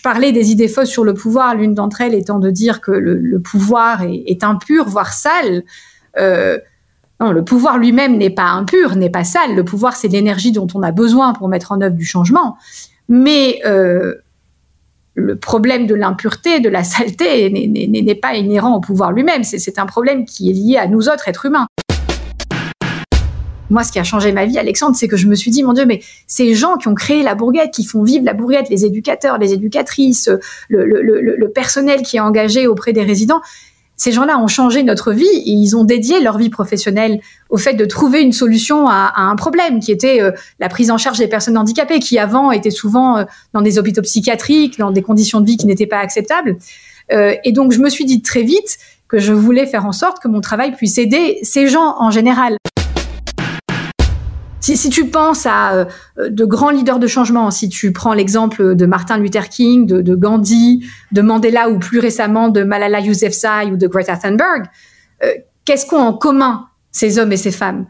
parlais des idées fausses sur le pouvoir, l'une d'entre elles étant de dire que le pouvoir est impur, voire sale. Non, le pouvoir lui-même n'est pas impur, n'est pas sale. Le pouvoir, c'est l'énergie dont on a besoin pour mettre en œuvre du changement. Mais le problème de l'impureté, de la saleté, n'est pas inhérent au pouvoir lui-même. C'est un problème qui est lié à nous autres êtres humains. Moi, ce qui a changé ma vie, Alexandre, c'est que je me suis dit, mon Dieu, mais ces gens qui ont créé la Bourguette, qui font vivre la Bourguette, les éducateurs, les éducatrices, le personnel qui est engagé auprès des résidents, ces gens-là ont changé notre vie et ils ont dédié leur vie professionnelle au fait de trouver une solution à un problème qui était la prise en charge des personnes handicapées qui avant étaient souvent dans des hôpitaux psychiatriques, dans des conditions de vie qui n'étaient pas acceptables. Et donc, je me suis dit très vite que je voulais faire en sorte que mon travail puisse aider ces gens en général. Si tu penses à de grands leaders de changement, si tu prends l'exemple de Martin Luther King, de Gandhi, de Mandela ou plus récemment de Malala Yousafzai ou de Greta Thunberg, qu'est-ce qu'ont en commun ces hommes et ces femmes?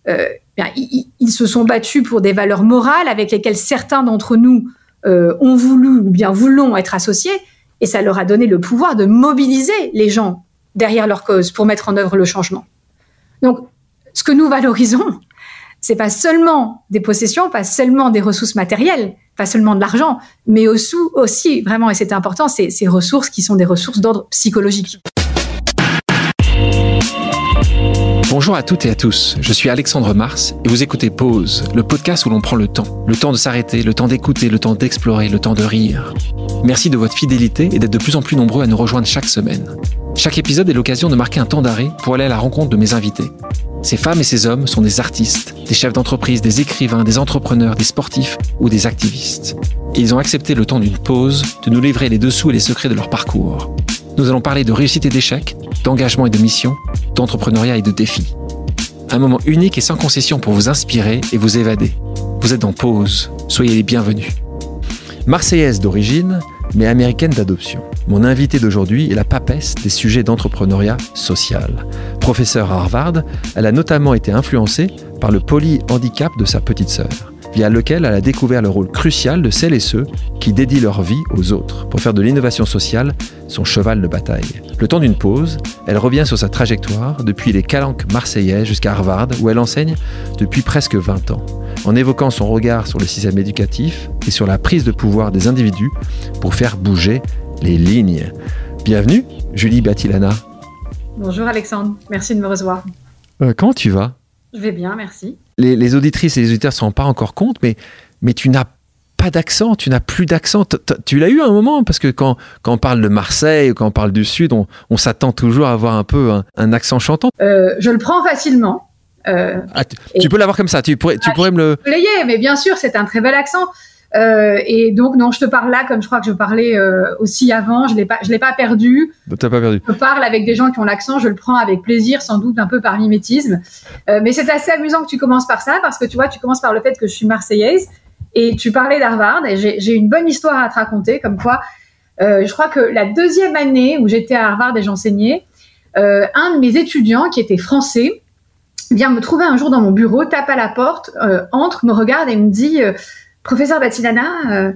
Ils se sont battus pour des valeurs morales avec lesquelles certains d'entre nous ont voulu ou bien voulons être associés et ça leur a donné le pouvoir de mobiliser les gens derrière leur cause pour mettre en œuvre le changement. Donc, ce que nous valorisons, c'est pas seulement des possessions, pas seulement des ressources matérielles, pas seulement de l'argent, mais aussi vraiment, et c'est important, ces ressources qui sont des ressources d'ordre psychologique. Bonjour à toutes et à tous, je suis Alexandre Mars et vous écoutez Pause, le podcast où l'on prend le temps de s'arrêter, le temps d'écouter, le temps d'explorer, le temps de rire. Merci de votre fidélité et d'être de plus en plus nombreux à nous rejoindre chaque semaine. Chaque épisode est l'occasion de marquer un temps d'arrêt pour aller à la rencontre de mes invités. Ces femmes et ces hommes sont des artistes, des chefs d'entreprise, des écrivains, des entrepreneurs, des sportifs ou des activistes. Et ils ont accepté le temps d'une pause de nous livrer les dessous et les secrets de leur parcours. Nous allons parler de réussite et d'échec, d'engagement et de mission, d'entrepreneuriat et de défis. Un moment unique et sans concession pour vous inspirer et vous évader. Vous êtes en pause, soyez les bienvenus. Marseillaise d'origine, mais américaine d'adoption. Mon invitée d'aujourd'hui est la papesse des sujets d'entrepreneuriat social. Professeure à Harvard, elle a notamment été influencée par le polyhandicap de sa petite sœur, via lequel elle a découvert le rôle crucial de celles et ceux qui dédient leur vie aux autres pour faire de l'innovation sociale son cheval de bataille. Le temps d'une pause, elle revient sur sa trajectoire depuis les Calanques marseillaises jusqu'à Harvard où elle enseigne depuis presque 20 ans, en évoquant son regard sur le système éducatif et sur la prise de pouvoir des individus pour faire bouger les lignes. Bienvenue, Julie Batilana. Bonjour Alexandre, merci de me recevoir. Comment tu vas? Je vais bien, merci. Les auditrices et les auditeurs ne s'en rendent pas encore compte, mais tu n'as pas d'accent, tu n'as plus d'accent. Tu l'as eu à un moment, parce que quand on parle de Marseille, quand on parle du Sud, on s'attend toujours à avoir un peu un accent chantant. Je le prends facilement. Tu peux l'avoir comme ça, tu pourrais me le... Mais bien sûr, c'est un très bel accent. Et donc, non, je te parle là comme je crois que je parlais aussi avant. Je l'ai pas perdu. T'as pas perdu. Je parle avec des gens qui ont l'accent, je le prends avec plaisir, sans doute un peu par mimétisme. Mais c'est assez amusant que tu commences par ça, parce que tu vois, tu commences par le fait que je suis marseillaise et tu parlais d'Harvard et j'ai une bonne histoire à te raconter, comme quoi je crois que la deuxième année où j'étais à Harvard et j'enseignais, un de mes étudiants qui était français vient me trouver un jour dans mon bureau, tape à la porte, entre, me regarde et me dit Professeur Batilana,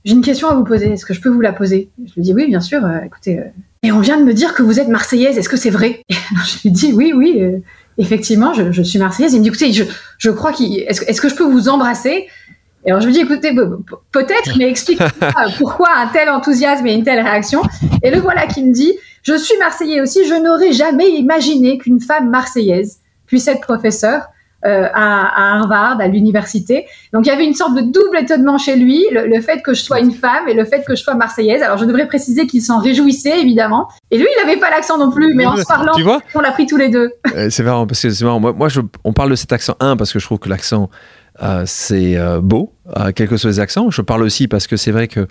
j'ai une question à vous poser. Est-ce que je peux vous la poser? Je lui dis oui, bien sûr. Écoutez, et on vient de me dire que vous êtes marseillaise. Est-ce que c'est vrai? Et alors, je lui dis oui, effectivement, je suis marseillaise. Il me dit écoutez, je crois est-ce que je peux vous embrasser? Et alors je lui dis écoutez, peut-être, mais explique-moi pourquoi un tel enthousiasme et une telle réaction. Et le voilà qui me dit je suis marseillais aussi. Je n'aurais jamais imaginé qu'une femme marseillaise puisse être professeure à Harvard, à l'université. Donc, il y avait une sorte de double étonnement chez lui, le fait que je sois une femme et le fait que je sois marseillaise. Alors, je devrais préciser qu'il s'en réjouissait, évidemment. Et lui, il n'avait pas l'accent non plus, mais en se parlant, on l'a pris tous les deux. C'est marrant, parce que c'est marrant. Moi on parle de cet accent, parce que je trouve que l'accent, c'est beau, quels que soient les accents. Je parle aussi parce que c'est vrai que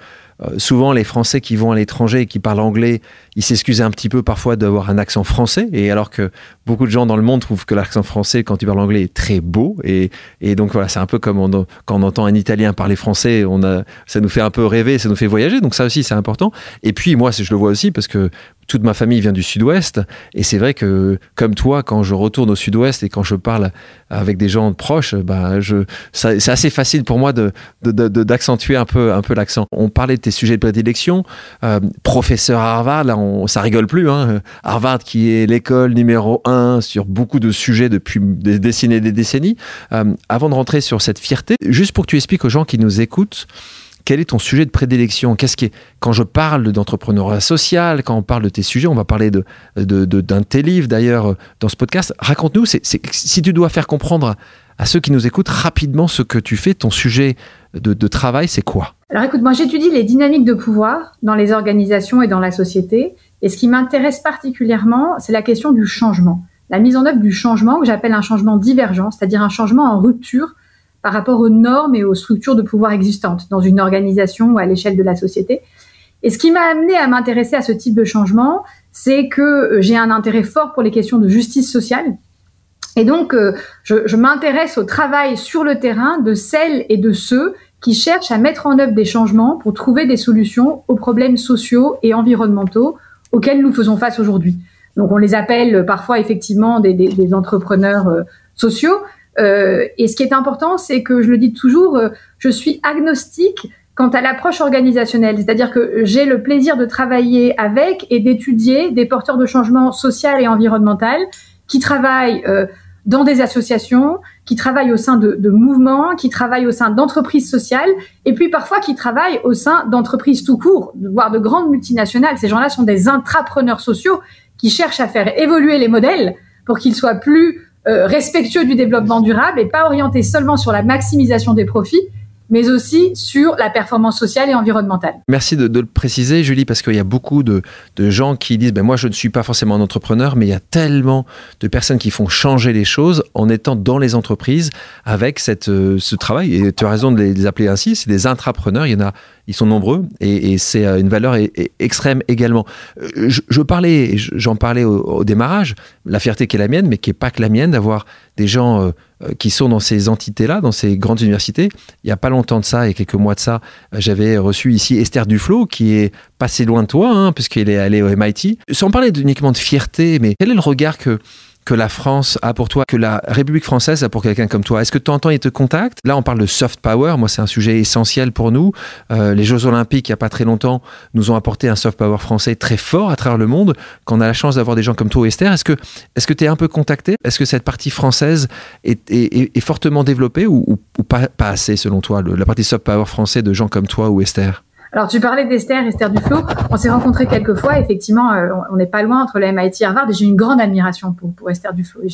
souvent les Français qui vont à l'étranger et qui parlent anglais, ils s'excusent un petit peu parfois d'avoir un accent français, et alors que beaucoup de gens dans le monde trouvent que l'accent français, quand tu parles anglais, est très beau, et donc voilà, c'est un peu comme quand on entend un Italien parler français, ça nous fait un peu rêver, ça nous fait voyager, donc ça aussi c'est important. Et puis moi, je le vois aussi parce que toute ma famille vient du Sud-Ouest, et c'est vrai que, comme toi, quand je retourne au Sud-Ouest et quand je parle avec des gens proches, c'est assez facile pour moi d'accentuer un peu l'accent. On parlait de tes sujets de prédilection. Professeur à Harvard, là, ça rigole plus. Hein. Harvard qui est l'école numéro 1 sur beaucoup de sujets depuis des décennies et des décennies. Avant de rentrer sur cette fierté, juste pour que tu expliques aux gens qui nous écoutent, quel est ton sujet de prédilection? Quand je parle d'entrepreneuriat social, quand on parle de tes sujets, on va parler d'un de tes livres d'ailleurs dans ce podcast. Raconte-nous, si tu dois faire comprendre à ceux qui nous écoutent rapidement ce que tu fais, ton sujet de travail, c'est quoi? Alors écoute, moi j'étudie les dynamiques de pouvoir dans les organisations et dans la société. Et ce qui m'intéresse particulièrement, c'est la question du changement. La mise en œuvre du changement, que j'appelle un changement divergent, c'est-à-dire un changement en rupture par rapport aux normes et aux structures de pouvoir existantes dans une organisation ou à l'échelle de la société. Et ce qui m'a amené à m'intéresser à ce type de changement, c'est que j'ai un intérêt fort pour les questions de justice sociale. Et donc, je m'intéresse au travail sur le terrain de celles et de ceux qui cherchent à mettre en œuvre des changements pour trouver des solutions aux problèmes sociaux et environnementaux auxquels nous faisons face aujourd'hui. Donc, on les appelle parfois effectivement des entrepreneurs sociaux. Et ce qui est important, c'est que, je le dis toujours, je suis agnostique quant à l'approche organisationnelle. C'est-à-dire que j'ai le plaisir de travailler avec et d'étudier des porteurs de changement social et environnemental qui travaillent dans des associations, qui travaillent au sein de mouvements, qui travaillent au sein d'entreprises sociales, et puis parfois qui travaillent au sein d'entreprises tout court, voire de grandes multinationales. Ces gens-là sont des intrapreneurs sociaux qui cherchent à faire évoluer les modèles pour qu'ils soient plus respectueux du développement durable et pas orientés seulement sur la maximisation des profits, mais aussi sur la performance sociale et environnementale. Merci de le préciser, Julie, parce qu'il y a beaucoup de gens qui disent moi, je ne suis pas forcément un entrepreneur, mais il y a tellement de personnes qui font changer les choses en étant dans les entreprises avec ce travail. Et tu as raison de les appeler ainsi, c'est des intrapreneurs, ils sont nombreux et c'est une valeur extrême également. J'en parlais au démarrage, la fierté qui est la mienne, mais qui n'est pas que la mienne, d'avoir des gens qui sont dans ces entités-là, dans ces grandes universités. Il n'y a pas longtemps de ça, il y a quelques mois de ça, j'avais reçu ici Esther Duflo, qui est pas si loin de toi, puisqu'elle est allée au MIT. Sans parler uniquement de fierté, mais quel est le regard que la France a pour toi, que la République française a pour quelqu'un comme toi? Est-ce que de temps en temps, il te contacte? Là, on parle de soft power. Moi, c'est un sujet essentiel pour nous. Les Jeux Olympiques, il n'y a pas très longtemps, nous ont apporté un soft power français très fort à travers le monde. Quand on a la chance d'avoir des gens comme toi, Esther, est-ce que tu es un peu contacté? Est-ce que cette partie française est fortement développée ou pas assez, selon toi, la partie soft power français de gens comme toi ou Esther? Alors, tu parlais Esther Duflo. On s'est rencontrés quelques fois. Effectivement, on n'est pas loin entre le MIT et Harvard. Et j'ai une grande admiration pour Esther Duflo. Et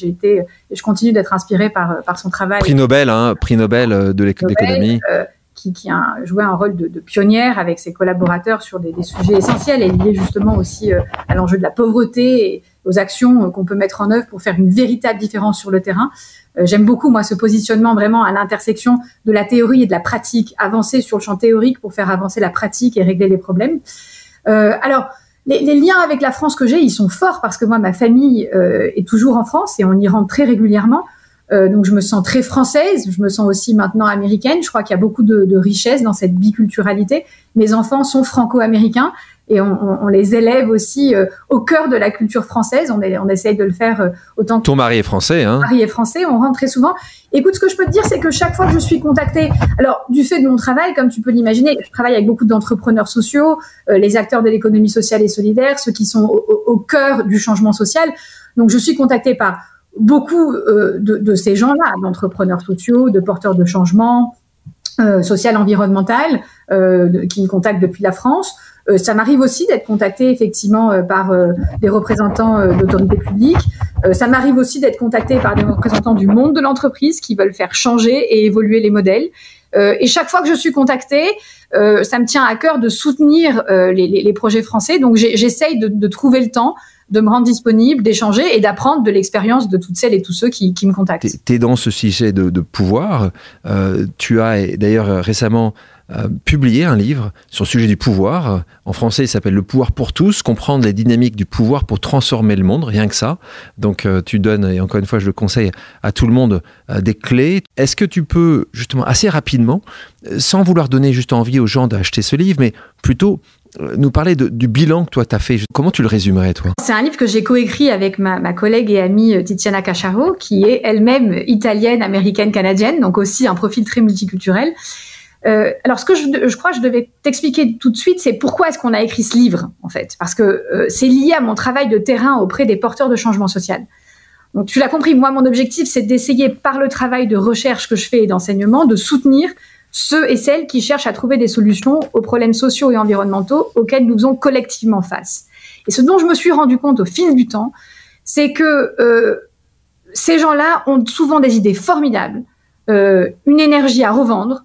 je continue d'être inspirée par son travail. Prix Nobel de l'économie. Qui a joué un rôle de pionnière avec ses collaborateurs sur des sujets essentiels et liés justement aussi à l'enjeu de la pauvreté et aux actions qu'on peut mettre en œuvre pour faire une véritable différence sur le terrain. J'aime beaucoup, moi, ce positionnement vraiment à l'intersection de la théorie et de la pratique, avancer sur le champ théorique pour faire avancer la pratique et régler les problèmes. Alors, les liens avec la France que j'ai, ils sont forts parce que moi, ma famille est toujours en France et on y rentre très régulièrement. Donc, je me sens très française. Je me sens aussi maintenant américaine. Je crois qu'il y a beaucoup de richesse dans cette biculturalité. Mes enfants sont franco-américains et on les élève aussi au cœur de la culture française. On essaye de le faire autant que... Ton mari est français, hein? Mon mari est français, on rentre très souvent. Écoute, ce que je peux te dire, c'est que chaque fois que je suis contactée, alors du fait de mon travail, comme tu peux l'imaginer, je travaille avec beaucoup d'entrepreneurs sociaux, les acteurs de l'économie sociale et solidaire, ceux qui sont au cœur du changement social. Donc, je suis contactée par beaucoup de ces gens-là, d'entrepreneurs sociaux, de porteurs de changement social, environnemental, qui me contactent depuis la France. Ça m'arrive aussi d'être contactée effectivement par des représentants d'autorités publiques. Ça m'arrive aussi d'être contactée par des représentants du monde de l'entreprise qui veulent faire changer et évoluer les modèles. Et chaque fois que je suis contactée, ça me tient à cœur de soutenir les projets français. Donc j'essaye de trouver le temps de me rendre disponible, d'échanger et d'apprendre de l'expérience de toutes celles et tous ceux qui me contactent. Tu es dans ce sujet de pouvoir. Tu as d'ailleurs récemment publié un livre sur le sujet du pouvoir. En français, il s'appelle « Le pouvoir pour tous », comprendre les dynamiques du pouvoir pour transformer le monde, rien que ça. Donc, tu donnes, et encore une fois, je le conseille à tout le monde, des clés. Est-ce que tu peux, justement, assez rapidement, sans vouloir donner juste envie aux gens d'acheter ce livre, mais plutôt nous parler du bilan que toi tu as fait? Comment tu le résumerais, toi? C'est un livre que j'ai coécrit avec ma collègue et amie Tiziana Cacciaro, qui est elle-même italienne, américaine, canadienne, donc aussi un profil très multiculturel. Alors, ce que je crois que je devais t'expliquer tout de suite, c'est pourquoi est-ce qu'on a écrit ce livre, en fait. Parce que c'est lié à mon travail de terrain auprès des porteurs de changement social. Donc, tu l'as compris, moi, mon objectif, c'est d'essayer, par le travail de recherche que je fais et d'enseignement, de soutenir ceux et celles qui cherchent à trouver des solutions aux problèmes sociaux et environnementaux auxquels nous faisons collectivement face. Et ce dont je me suis rendu compte au fil du temps, c'est que ces gens-là ont souvent des idées formidables, une énergie à revendre,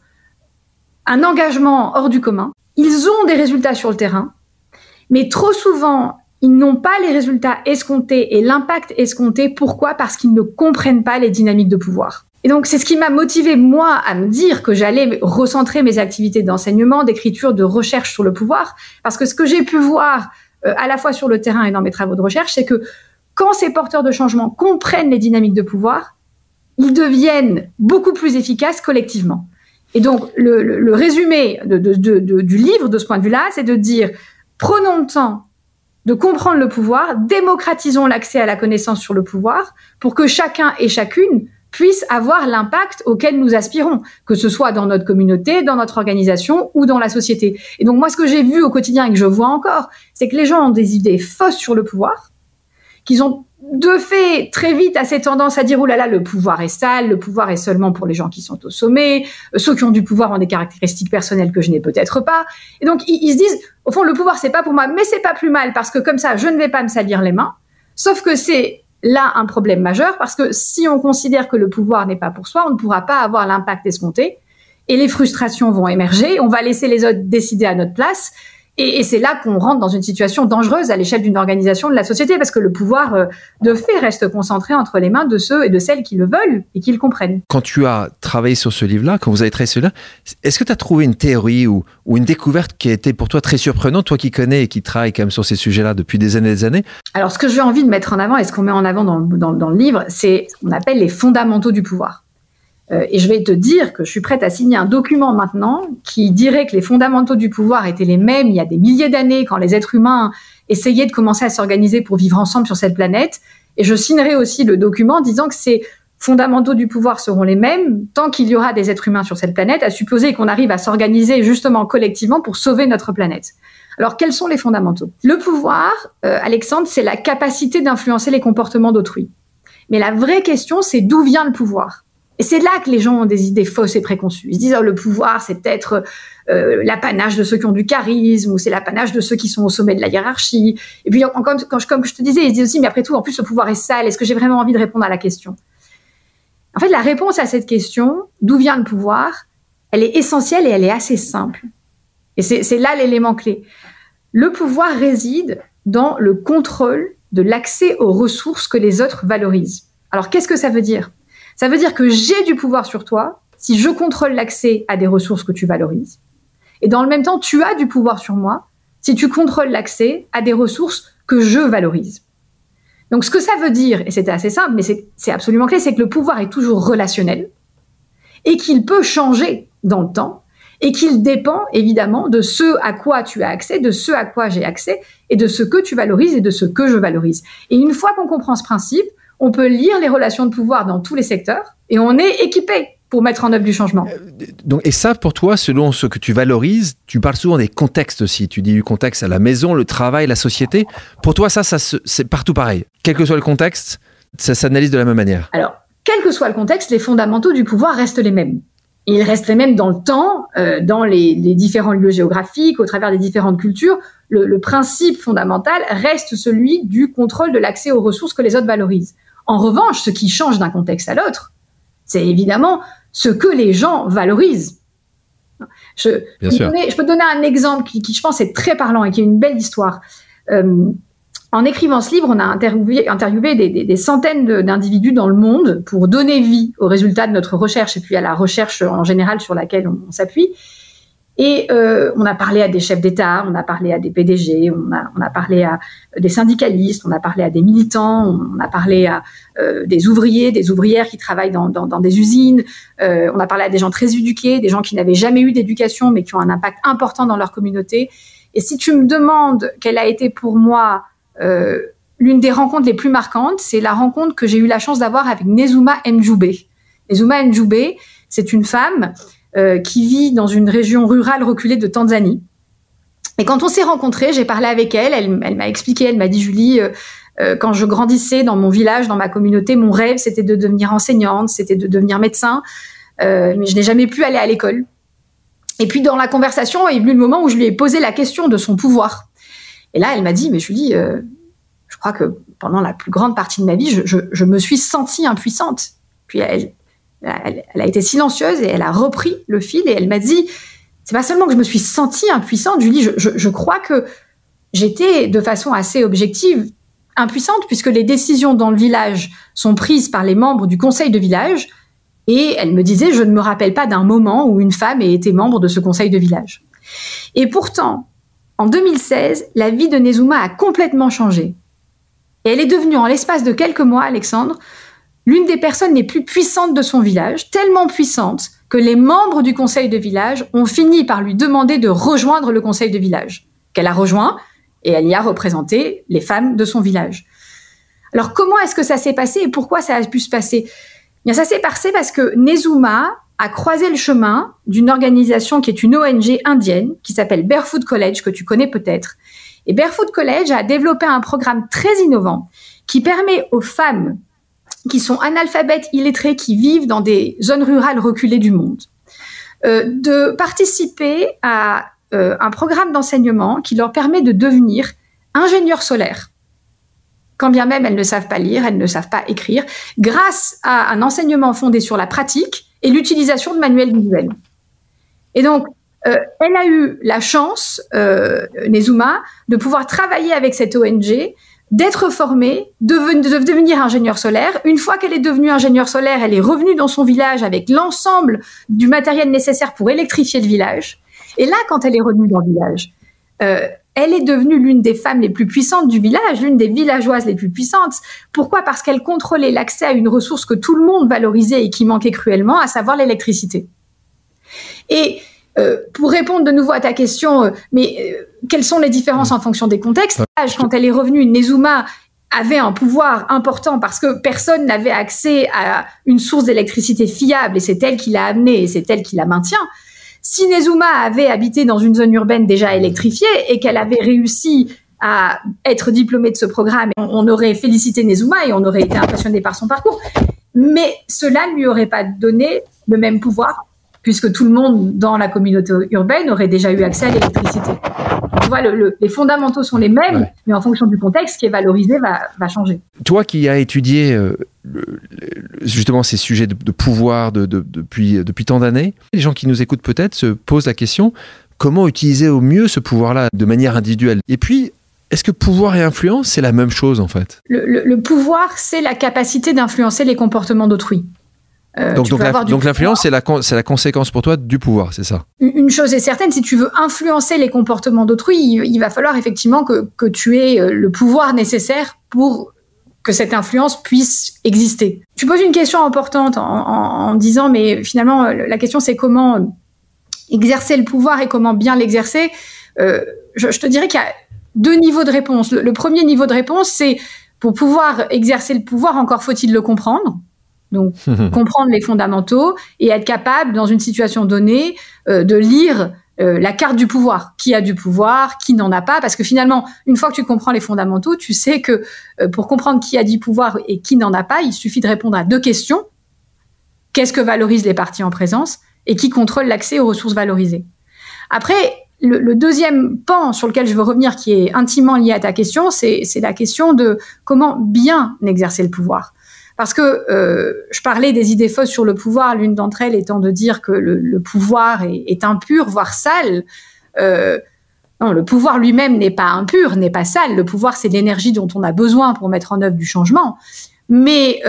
un engagement hors du commun. Ils ont des résultats sur le terrain, mais trop souvent, ils n'ont pas les résultats escomptés et l'impact escompté. Pourquoi ? Parce qu'ils ne comprennent pas les dynamiques de pouvoir. Et donc, c'est ce qui m'a motivé, moi, à me dire que j'allais recentrer mes activités d'enseignement, d'écriture, de recherche sur le pouvoir. Parce que ce que j'ai pu voir, à la fois sur le terrain et dans mes travaux de recherche, c'est que quand ces porteurs de changement comprennent les dynamiques de pouvoir, ils deviennent beaucoup plus efficaces collectivement. Et donc, le résumé du livre, de ce point de vue-là, c'est de dire, prenons le temps de comprendre le pouvoir, démocratisons l'accès à la connaissance sur le pouvoir pour que chacun et chacune puisse avoir l'impact auquel nous aspirons, que ce soit dans notre communauté, dans notre organisation ou dans la société. Et donc, moi, ce que j'ai vu au quotidien et que je vois encore, c'est que les gens ont des idées fausses sur le pouvoir, qu'ils ont de fait très vite assez tendance à dire « Oh là là, le pouvoir est sale, le pouvoir est seulement pour les gens qui sont au sommet, ceux qui ont du pouvoir ont des caractéristiques personnelles que je n'ai peut-être pas. » Et donc, ils se disent « Au fond, le pouvoir, c'est pas pour moi, mais c'est pas plus mal parce que comme ça, je ne vais pas me salir les mains. » Sauf que c'est là un problème majeur parce que si on considère que le pouvoir n'est pas pour soi, on ne pourra pas avoir l'impact escompté et les frustrations vont émerger, on va laisser les autres décider à notre place. Et c'est là qu'on rentre dans une situation dangereuse à l'échelle d'une organisation de la société, parce que le pouvoir, de fait, reste concentré entre les mains de ceux et de celles qui le veulent et qui le comprennent. Quand tu as travaillé sur ce livre-là, quand vous avez travaillé sur celui-là, est-ce que tu as trouvé une théorie ou une découverte qui a été pour toi très surprenante, toi qui connais et qui travaille quand même sur ces sujets-là depuis des années? Alors, ce que j'ai envie de mettre en avant, et ce qu'on met en avant dans le livre, c'est ce qu'on appelle les fondamentaux du pouvoir. Et je vais te dire que je suis prête à signer un document maintenant qui dirait que les fondamentaux du pouvoir étaient les mêmes il y a des milliers d'années quand les êtres humains essayaient de commencer à s'organiser pour vivre ensemble sur cette planète. Et je signerai aussi le document disant que ces fondamentaux du pouvoir seront les mêmes tant qu'il y aura des êtres humains sur cette planète, à supposer qu'on arrive à s'organiser justement collectivement pour sauver notre planète. Alors, quels sont les fondamentaux ? Le pouvoir, Alexandre, c'est la capacité d'influencer les comportements d'autrui. Mais la vraie question, c'est d'où vient le pouvoir ? Et c'est là que les gens ont des idées fausses et préconçues. Ils se disent, oh, le pouvoir, c'est peut-être l'apanage de ceux qui ont du charisme, ou c'est l'apanage de ceux qui sont au sommet de la hiérarchie. Et puis, comme je te disais, ils se disent aussi, mais après tout, en plus, le pouvoir est sale. Est-ce que j'ai vraiment envie de répondre à la question ? En fait, la réponse à cette question, d'où vient le pouvoir, elle est essentielle et elle est assez simple. Et c'est là l'élément clé. Le pouvoir réside dans le contrôle de l'accès aux ressources que les autres valorisent. Alors, qu'est-ce que ça veut dire ? Ça veut dire que j'ai du pouvoir sur toi si je contrôle l'accès à des ressources que tu valorises. Et dans le même temps, tu as du pouvoir sur moi si tu contrôles l'accès à des ressources que je valorise. Donc, ce que ça veut dire, et c'est assez simple, mais c'est absolument clé, c'est que le pouvoir est toujours relationnel et qu'il peut changer dans le temps et qu'il dépend évidemment de ce à quoi tu as accès, de ce à quoi j'ai accès et de ce que tu valorises et de ce que je valorise. Et une fois qu'on comprend ce principe, on peut lire les relations de pouvoir dans tous les secteurs et on est équipé pour mettre en œuvre du changement. Donc, et ça, pour toi, selon ce que tu valorises, tu parles souvent des contextes aussi. Tu dis du contexte à la maison, le travail, la société. Pour toi, ça c'est partout pareil. Quel que soit le contexte, ça s'analyse de la même manière. Alors, quel que soit le contexte, les fondamentaux du pouvoir restent les mêmes. Ils restent les mêmes dans le temps, dans les différents lieux géographiques, au travers des différentes cultures. Le principe fondamental reste celui du contrôle de l'accès aux ressources que les autres valorisent. En revanche, ce qui change d'un contexte à l'autre, c'est évidemment ce que les gens valorisent. Je peux donner un exemple qui, je pense, est très parlant et qui est une belle histoire. En écrivant ce livre, on a interviewé des centaines d'individus dans le monde pour donner vie aux résultats de notre recherche et puis à la recherche en général sur laquelle on s'appuie. Et on a parlé à des chefs d'État, on a parlé à des PDG, on a parlé à des syndicalistes, on a parlé à des militants, on a parlé à des ouvriers, des ouvrières qui travaillent dans des usines, on a parlé à des gens très éduqués, des gens qui n'avaient jamais eu d'éducation mais qui ont un impact important dans leur communauté. Et si tu me demandes quelle a été pour moi l'une des rencontres les plus marquantes, c'est la rencontre que j'ai eu la chance d'avoir avec Nezuma Njoubé. Nezuma Njoubé, c'est une femme qui vit dans une région rurale reculée de Tanzanie. Et quand on s'est rencontrés, j'ai parlé avec elle. Elle m'a expliqué, elle m'a dit, Julie, quand je grandissais dans mon village, dans ma communauté, mon rêve, c'était de devenir enseignante, c'était de devenir médecin, mais je n'ai jamais pu aller à l'école. Et puis, dans la conversation, est venu le moment où je lui ai posé la question de son pouvoir. Et là, elle m'a dit, mais Julie, je crois que pendant la plus grande partie de ma vie, je me suis sentie impuissante. Puis elle a été silencieuse et elle a repris le fil et elle m'a dit, c'est pas seulement que je me suis sentie impuissante, Julie, je crois que j'étais de façon assez objective impuissante puisque les décisions dans le village sont prises par les membres du conseil de village et elle me disait, je ne me rappelle pas d'un moment où une femme ait été membre de ce conseil de village. Et pourtant, en 2016, la vie de Nezuma a complètement changé. Et elle est devenue, en l'espace de quelques mois, Alexandre, l'une des personnes les plus puissantes de son village, tellement puissante que les membres du conseil de village ont fini par lui demander de rejoindre le conseil de village, qu'elle a rejoint, et elle y a représenté les femmes de son village. Alors, comment est-ce que ça s'est passé et pourquoi ça a pu se passer ? Bien, ça s'est passé parce que Nezuma a croisé le chemin d'une organisation qui est une ONG indienne, qui s'appelle Barefoot College, que tu connais peut-être. Et Barefoot College a développé un programme très innovant qui permet aux femmes qui sont analphabètes, illettrées, qui vivent dans des zones rurales reculées du monde, de participer à un programme d'enseignement qui leur permet de devenir ingénieurs solaires. Quand bien même elles ne savent pas lire, elles ne savent pas écrire, grâce à un enseignement fondé sur la pratique et l'utilisation de manuels visuels. Et donc, elle a eu la chance, Nezuma, de pouvoir travailler avec cette ONG, d'être formée, de devenir ingénieur solaire. Une fois qu'elle est devenue ingénieure solaire, elle est revenue dans son village avec l'ensemble du matériel nécessaire pour électrifier le village. Et là, quand elle est revenue dans le village, elle est devenue l'une des femmes les plus puissantes du village, l'une des villageoises les plus puissantes. Pourquoi ? Parce qu'elle contrôlait l'accès à une ressource que tout le monde valorisait et qui manquait cruellement, à savoir l'électricité. Et pour répondre de nouveau à ta question, quelles sont les différences en fonction des contextes ? Quand elle est revenue, Nezuma avait un pouvoir important parce que personne n'avait accès à une source d'électricité fiable et c'est elle qui l'a amenée et c'est elle qui la maintient. Si Nezuma avait habité dans une zone urbaine déjà électrifiée et qu'elle avait réussi à être diplômée de ce programme, on aurait félicité Nezuma et on aurait été impressionné par son parcours. Mais cela ne lui aurait pas donné le même pouvoir puisque tout le monde dans la communauté urbaine aurait déjà eu accès à l'électricité. Tu vois, les fondamentaux sont les mêmes, ouais, mais en fonction du contexte, ce qui est valorisé va changer. Toi qui as étudié justement ces sujets de pouvoir depuis tant d'années, les gens qui nous écoutent peut-être se posent la question, comment utiliser au mieux ce pouvoir-là de manière individuelle ? Et puis, est-ce que pouvoir et influence, c'est la même chose en fait ? Le pouvoir, c'est la capacité d'influencer les comportements d'autrui. Donc l'influence, c'est la conséquence pour toi du pouvoir, c'est ça ? Une chose est certaine, si tu veux influencer les comportements d'autrui, il va falloir effectivement que tu aies le pouvoir nécessaire pour que cette influence puisse exister. Tu poses une question importante en disant, mais finalement, la question c'est comment exercer le pouvoir et comment bien l'exercer. Je te dirais qu'il y a deux niveaux de réponse. Le premier niveau de réponse, c'est pour pouvoir exercer le pouvoir, encore faut-il le comprendre. Donc, comprendre les fondamentaux et être capable, dans une situation donnée, de lire la carte du pouvoir. Qui a du pouvoir, qui n'en a pas. Parce que finalement, une fois que tu comprends les fondamentaux, tu sais que pour comprendre qui a du pouvoir et qui n'en a pas, il suffit de répondre à deux questions. Qu'est-ce que valorisent les parties en présence et qui contrôle l'accès aux ressources valorisées. Après, le deuxième pan sur lequel je veux revenir, qui est intimement lié à ta question, c'est la question de comment bien exercer le pouvoir. Parce que je parlais des idées fausses sur le pouvoir, l'une d'entre elles étant de dire que le pouvoir est impur, voire sale. Non, le pouvoir lui-même n'est pas impur, n'est pas sale. Le pouvoir, c'est l'énergie dont on a besoin pour mettre en œuvre du changement. Mais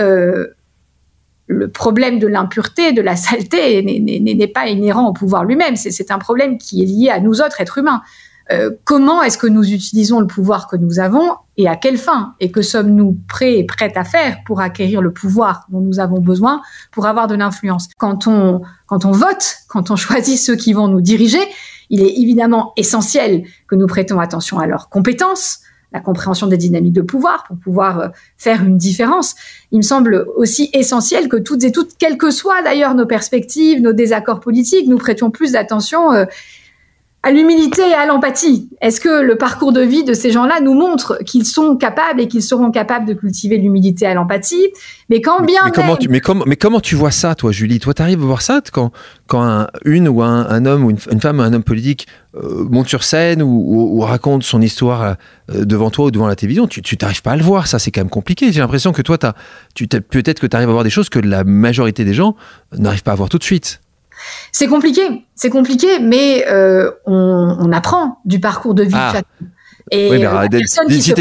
le problème de l'impureté, de la saleté, n'est pas inhérent au pouvoir lui-même. C'est un problème qui est lié à nous autres êtres humains. Comment est-ce que nous utilisons le pouvoir que nous avons et à quelle fin ? Et que sommes-nous prêts et prêtes à faire pour acquérir le pouvoir dont nous avons besoin pour avoir de l'influence ? Quand on vote, quand on choisit ceux qui vont nous diriger, il est évidemment essentiel que nous prêtons attention à leurs compétences, la compréhension des dynamiques de pouvoir pour pouvoir faire une différence. Il me semble aussi essentiel que toutes et toutes, quelles que soient d'ailleurs nos perspectives, nos désaccords politiques, nous prêtions plus d'attention à l'humilité et à l'empathie. Est-ce que le parcours de vie de ces gens-là nous montre qu'ils sont capables et qu'ils seront capables de cultiver l'humilité et l'empathie? Mais quand bien mais comment tu vois ça, toi, Julie? Toi, tu arrives à voir ça quand un homme ou une femme, un homme politique monte sur scène ou raconte son histoire devant toi ou devant la télévision, tu n'arrives pas à le voir, ça, c'est quand même compliqué. J'ai l'impression que toi, peut-être que tu arrives à voir des choses que la majorité des gens n'arrivent pas à voir tout de suite. C'est compliqué, mais on apprend du parcours de vie de chacun. Et oui, si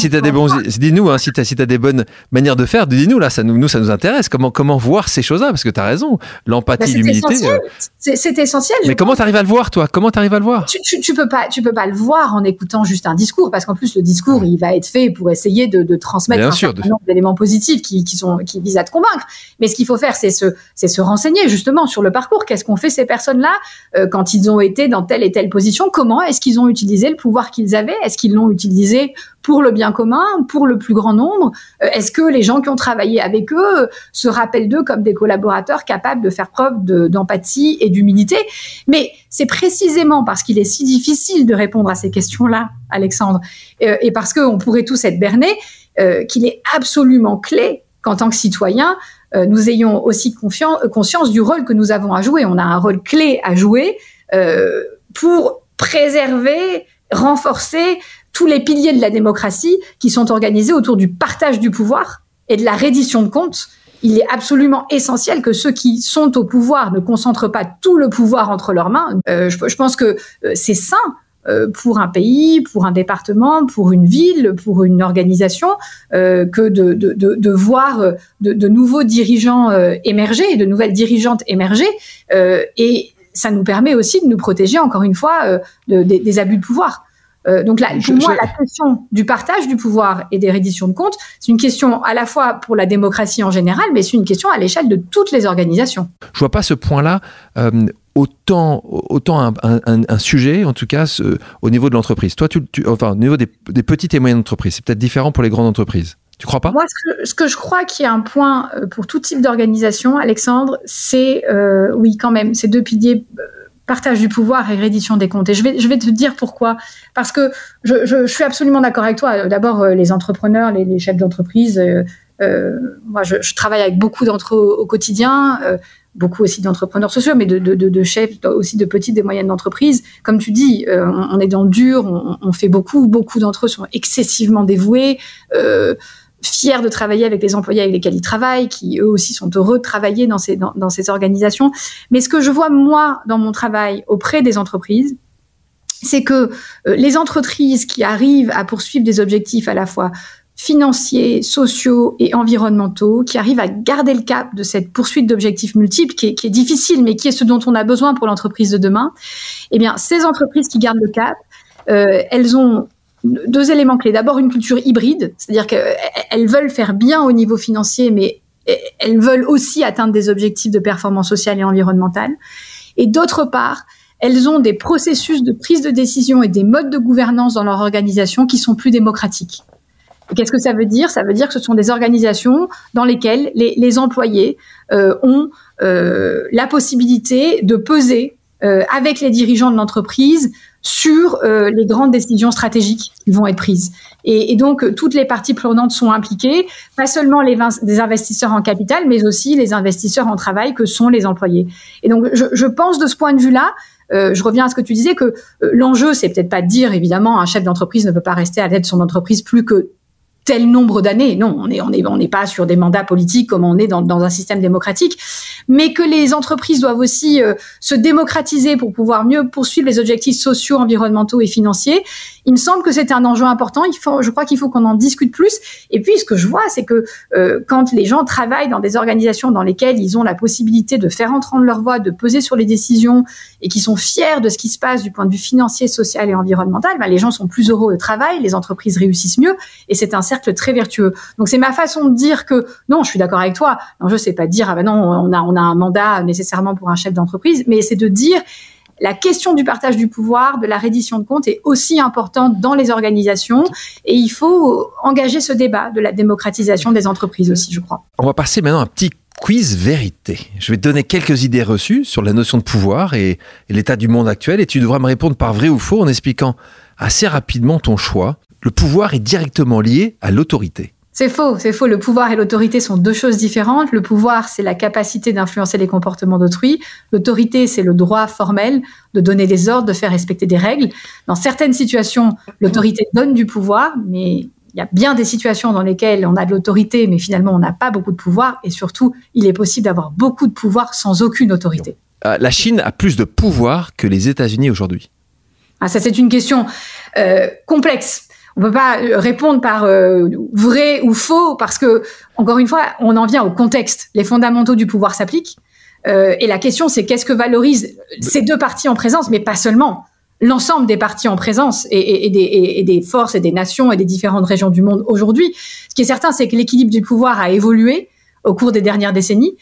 t'as des bons, dis-nous, hein, si t'as des bonnes manières de faire, dis-nous là, ça nous intéresse. Comment voir ces choses-là? Parce que t'as raison, l'empathie, l'humilité. C'est essentiel. Mais comment t'arrives à le voir, toi? Comment t'arrives à le voir? Tu peux pas le voir en écoutant juste un discours, parce qu'en plus le discours, il va être fait pour essayer de transmettre un certain nombre d'éléments positifs qui visent à te convaincre. Mais ce qu'il faut faire, c'est se renseigner justement sur le parcours. Qu'est-ce qu'ont fait ces personnes-là quand ils ont été dans telle et telle position? Comment est-ce qu'ils ont utilisé le pouvoir qu'ils avaient? Est-ce qu'ils l'ont utilisé pour le bien commun, pour le plus grand nombre? Est-ce que les gens qui ont travaillé avec eux se rappellent d'eux comme des collaborateurs capables de faire preuve d'empathie et d'humilité? Mais c'est précisément parce qu'il est si difficile de répondre à ces questions-là, Alexandre, et parce qu'on pourrait tous être bernés, qu'il est absolument clé qu'en tant que citoyens, nous ayons aussi conscience du rôle que nous avons à jouer. On a un rôle clé à jouer pour préserver, renforcer tous les piliers de la démocratie qui sont organisés autour du partage du pouvoir et de la reddition de comptes. Il est absolument essentiel que ceux qui sont au pouvoir ne concentrent pas tout le pouvoir entre leurs mains. Je pense que c'est sain pour un pays, pour un département, pour une ville, pour une organisation, que de voir de nouveaux dirigeants émerger, de nouvelles dirigeantes émerger, et ça nous permet aussi de nous protéger, encore une fois, des abus de pouvoir. Donc là, pour moi, la question du partage du pouvoir et des redditions de comptes, c'est une question à la fois pour la démocratie en général, mais c'est une question à l'échelle de toutes les organisations. Je vois pas ce point-là autant un sujet, en tout cas, au niveau de l'entreprise. Toi, enfin, au niveau des petites et moyennes entreprises, c'est peut-être différent pour les grandes entreprises. Tu crois pas? Moi, ce que je crois qu'il y a un point pour tout type d'organisation, Alexandre, c'est, oui, quand même, ces deux piliers, partage du pouvoir et reddition des comptes. Et je vais te dire pourquoi. Parce que je suis absolument d'accord avec toi. D'abord, les entrepreneurs, les chefs d'entreprise, moi, je travaille avec beaucoup d'entre eux au quotidien, beaucoup aussi d'entrepreneurs sociaux, mais de chefs aussi de petites et moyennes entreprises. Comme tu dis, on est dans le dur, on fait beaucoup d'entre eux sont excessivement dévoués, fiers de travailler avec les employés avec lesquels ils travaillent, qui eux aussi sont heureux de travailler dans ces organisations. Mais ce que je vois, moi, dans mon travail auprès des entreprises, c'est que les entreprises qui arrivent à poursuivre des objectifs à la fois financiers, sociaux et environnementaux, qui arrivent à garder le cap de cette poursuite d'objectifs multiples, qui est difficile, mais qui est ce dont on a besoin pour l'entreprise de demain, eh bien, ces entreprises qui gardent le cap, elles ont deux éléments clés. D'abord, une culture hybride, c'est-à-dire qu'elles veulent faire bien au niveau financier, mais elles veulent aussi atteindre des objectifs de performance sociale et environnementale. Et d'autre part, elles ont des processus de prise de décision et des modes de gouvernance dans leur organisation qui sont plus démocratiques. Et qu'est-ce que ça veut dire? Ça veut dire que ce sont des organisations dans lesquelles les employés ont la possibilité de peser avec les dirigeants de l'entreprise sur les grandes décisions stratégiques qui vont être prises. Et donc, toutes les parties prenantes sont impliquées, pas seulement des investisseurs en capital, mais aussi les investisseurs en travail que sont les employés. Et donc, je pense de ce point de vue-là, je reviens à ce que tu disais, que l'enjeu, c'est peut-être pas de dire, évidemment, un chef d'entreprise ne peut pas rester à la tête de son entreprise plus que tel nombre d'années. Non, on n'est pas sur des mandats politiques comme on est dans un système démocratique, mais que les entreprises doivent aussi se démocratiser pour pouvoir mieux poursuivre les objectifs sociaux, environnementaux et financiers. Il me semble que c'est un enjeu important. Je crois qu'il faut qu'on en discute plus. Et puis, ce que je vois, c'est que quand les gens travaillent dans des organisations dans lesquelles ils ont la possibilité de faire entendre leur voix, de peser sur les décisions et qui sont fiers de ce qui se passe du point de vue financier, social et environnemental, les gens sont plus heureux au travail, les entreprises réussissent mieux et c'est un cercle très vertueux. Donc, c'est ma façon de dire que, non, je suis d'accord avec toi. L'enjeu, c'est pas de dire, non, on a un mandat nécessairement pour un chef d'entreprise, mais c'est de dire, la question du partage du pouvoir, de la reddition de comptes est aussi importante dans les organisations et il faut engager ce débat de la démocratisation des entreprises aussi, je crois. On va passer maintenant à un petit quiz vérité. Je vais te donner quelques idées reçues sur la notion de pouvoir et l'état du monde actuel et tu devras me répondre par vrai ou faux en expliquant assez rapidement ton choix. Le pouvoir est directement lié à l'autorité. C'est faux. Le pouvoir et l'autorité sont deux choses différentes. Le pouvoir, c'est la capacité d'influencer les comportements d'autrui. L'autorité, c'est le droit formel de donner des ordres, de faire respecter des règles. Dans certaines situations, l'autorité donne du pouvoir, mais il y a bien des situations dans lesquelles on a de l'autorité, mais finalement, on n'a pas beaucoup de pouvoir. Et surtout, il est possible d'avoir beaucoup de pouvoir sans aucune autorité. La Chine a plus de pouvoir que les États-Unis aujourd'hui. Ça, c'est une question complexe. On peut pas répondre par vrai ou faux parce que, encore une fois, on en vient au contexte. Les fondamentaux du pouvoir s'appliquent. Et la question, c'est qu'est-ce que valorisent ces deux parties en présence, mais pas seulement. L'ensemble des parties en présence et des forces et des nations et des différentes régions du monde aujourd'hui. Ce qui est certain, c'est que l'équilibre du pouvoir a évolué au cours des dernières décennies.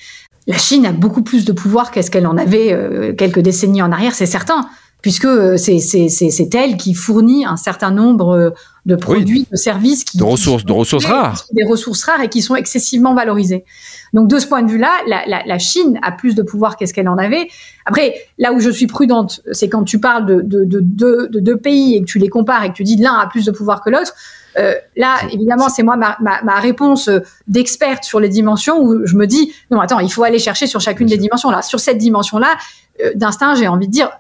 La Chine a beaucoup plus de pouvoir qu'est-ce qu'elle en avait quelques décennies en arrière, c'est certain. Puisque c'est elle qui fournit un certain nombre de produits, de services, de ressources rares, des ressources rares et qui sont excessivement valorisées. Donc de ce point de vue-là, la Chine a plus de pouvoir qu'est-ce qu'elle en avait. Après, là où je suis prudente, c'est quand tu parles de deux pays et que tu les compares et que tu dis l'un a plus de pouvoir que l'autre. Là, évidemment, c'est moi ma réponse d'experte sur les dimensions où je me dis non, attends, il faut aller chercher sur chacune des dimensions. Là, sur cette dimension-là, d'instinct, j'ai envie de dire.